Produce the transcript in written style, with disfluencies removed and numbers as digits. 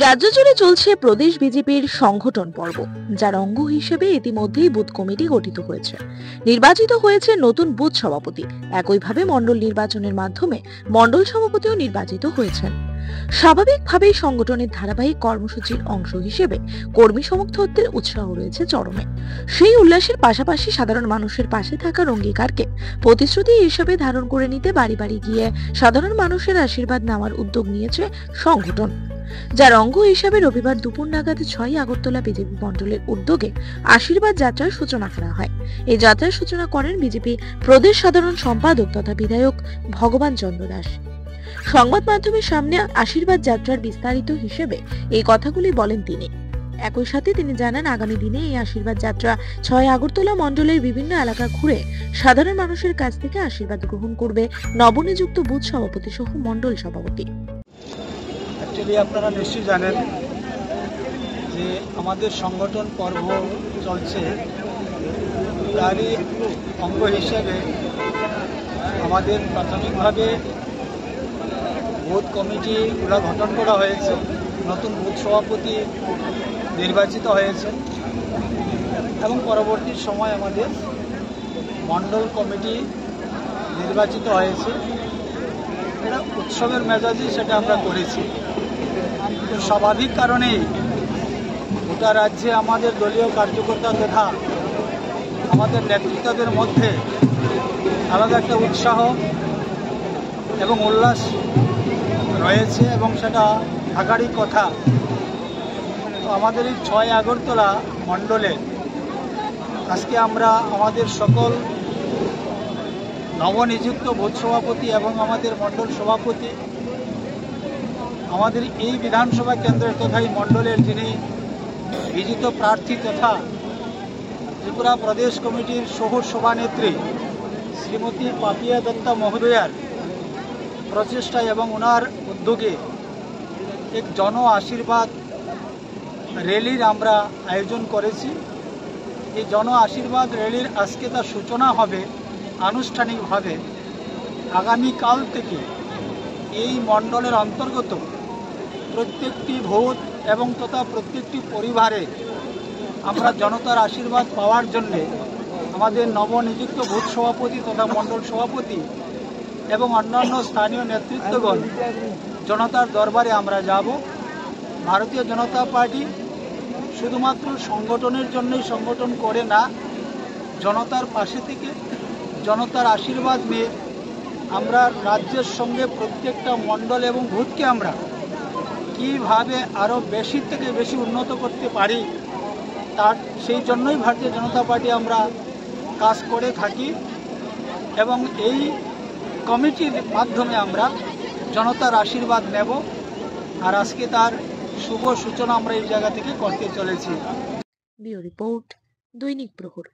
রাজ্য জুড়ে চলছে প্রদেশ বিজেপির সংগঠন পর্ব, যার অঙ্গ হিসেবে ইতিমধ্যেই বুথ কমিটি গঠিত হয়েছে। নির্বাচিত হয়েছে নতুন বুথ সভাপতি। একইভাবে মণ্ডল নির্বাচনের মাধ্যমে মণ্ডল সভাপতিও নির্বাচিত হয়েছেন। স্বাভাবিকভাবেই সংগঠনের ধারাবাহিক কর্মসূচির অংশ হিসেবে কর্মী সমর্থকদের উৎসাহ রয়েছে চরমে। সেই উল্লাসের পাশাপাশি সাধারণ মানুষের পাশে থাকার অঙ্গীকারকে প্রতিশ্রুতি হিসেবে ধারণ করে নিতে বাড়ি বাড়ি গিয়ে সাধারণ মানুষের আশীর্বাদ নেওয়ার উদ্যোগ নিয়েছে সংগঠন, যার অঙ্গ হিসাবে রবিবার দুপুর নাগাদ 6 আগরতলা বিজেপি মণ্ডলের উদ্যোগে আশীর্বাদ যাত্রার সূচনা করা হয়। এই যাত্রার সূচনা করেন বিজেপি প্রদেশ সাধারণ সম্পাদক তথা বিধায়ক ভগবান চন্দ্র দাস। সংবাদ মাধ্যমের সামনে আশীর্বাদ যাত্রার বিস্তারিত হিসেবে এই কথাগুলি বলেন তিনি। একই সাথে তিনি জানান, আগামী দিনে এই আশীর্বাদ যাত্রা 6 আগরতলা মণ্ডলের বিভিন্ন এলাকা ঘুরে সাধারণ মানুষের কাছ থেকে আশীর্বাদ গ্রহণ করবে নবনিযুক্ত বুথ সভাপতি সহ মণ্ডল সভাপতি। অ্যাকচুয়ালি আপনারা নিশ্চয়ই জানেন যে আমাদের সংগঠন পর্ব চলছে, তারই অঙ্গ হিসেবে আমাদের প্রাথমিকভাবে বুথ কমিটিগুলো গঠন করা হয়েছে, নতুন বুথ সভাপতি নির্বাচিত হয়েছে এবং পরবর্তী সময় আমাদের মণ্ডল কমিটি নির্বাচিত হয়েছে। এটা উৎসবের মেজাজে সেটা আমরা করেছি। স্বাভাবিক কারণেই গোটা রাজ্যে আমাদের দলীয় কার্যকর্তা তথা আমাদের নেতৃত্বদের মধ্যে আলাদা একটা উৎসাহ এবং উল্লাস রয়েছে এবং সেটা থাকারই কথা। তো আমাদের এই 6 আগরতলা মণ্ডলে আজকে আমরা আমাদের সকল নবনিযুক্ত বুথ সভাপতি এবং আমাদের মণ্ডল সভাপতি, আমাদের এই বিধানসভা কেন্দ্রের তথা এই মণ্ডলের যিনি বিজিত প্রার্থী তথা ত্রিপুরা প্রদেশ কমিটির সহ সভানেত্রী শ্রীমতী পাপিয়া দত্তা মহোদয়ার প্রচেষ্টা এবং ওনার উদ্যোগে এক জন আশীর্বাদ র্যালির আমরা আয়োজন করেছি। এই জন আশীর্বাদ র্যালির আজকে তার সূচনা হবে আনুষ্ঠানিকভাবে। আগামীকাল থেকে এই মণ্ডলের অন্তর্গত প্রত্যেকটি ভোট এবং তথা প্রত্যেকটি পরিবারে আমরা জনতার আশীর্বাদ পাওয়ার জন্যে আমাদের নবনিযুক্ত বুথ সভাপতি তথা মণ্ডল সভাপতি এবং অন্যান্য স্থানীয় নেতৃত্বগণ জনতার দরবারে আমরা যাব। ভারতীয় জনতা পার্টি শুধুমাত্র সংগঠনের জন্যই সংগঠন করে না, জনতার পাশে থেকে জনতার আশীর্বাদ নিয়ে আমরা রাজ্যের সঙ্গে প্রত্যেকটা মণ্ডল এবং ভোটকে আমরা কীভাবে আরও বেশি থেকে বেশি উন্নত করতে পারি, তার সেই জন্যই ভারতীয় জনতা পার্টি আমরা কাজ করে থাকি এবং এই কমিটির মাধ্যমে আমরা জনতার আশীর্বাদ নেব। আর আজকে তার শুভ সূচনা আমরা এই জায়গা থেকে করতে চলেছি। ব্যুরো রিপোর্ট, দৈনিক প্রহর।